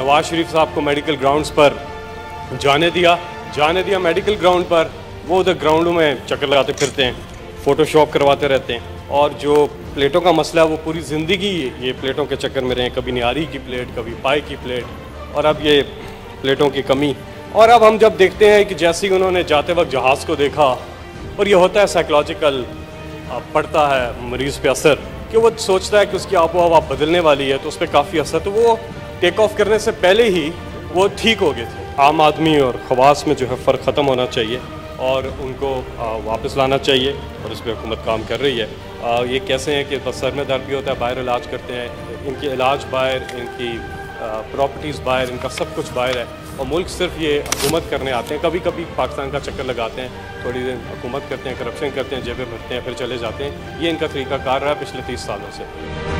नवाज शरीफ साहब को medical grounds पर जाने दिया मेडिकल ग्राउंड पर। वो उधर ग्राउंडों में चक्कर लगाते फिरते हैं, फ़ोटोशॉप करवाते रहते हैं। और जो प्लेटों का मसला है वो पूरी ज़िंदगी ये प्लेटों के चक्कर में रहे, कभी निहारी की प्लेट, कभी पाई की प्लेट, और अब ये प्लेटों की कमी। और अब हम जब देखते हैं कि जैसे ही उन्होंने जाते वक्त जहाज़ को देखा, और ये होता है साइकोलॉजिकल, पड़ता है मरीज़ पे असर कि वो सोचता है कि उसकी आबो हवा बदलने वाली है, तो उस पर काफ़ी असर, तो वो टेक ऑफ करने से पहले ही वो ठीक हो गए थे। आम आदमी और खवास में जो है फ़र्क ख़त्म होना चाहिए और उनको वापस लाना चाहिए, और इस पर हुकूमत काम कर रही है। ये कैसे हैं कि बस सर में दर्द भी होता है, बाहर इलाज करते हैं, इनके इलाज बाहर, इनकी प्रॉपर्टीज़ बाहर, इनका सब कुछ बाहर है, और मुल्क सिर्फ ये हुकूमत करने आते हैं। कभी कभी पाकिस्तान का चक्कर लगाते हैं, थोड़ी देर हुकूमत करते हैं, करप्शन करते हैं, जेबें भरते हैं, फिर चले जाते हैं। ये इनका तरीका कार रहा है पिछले 30 सालों से।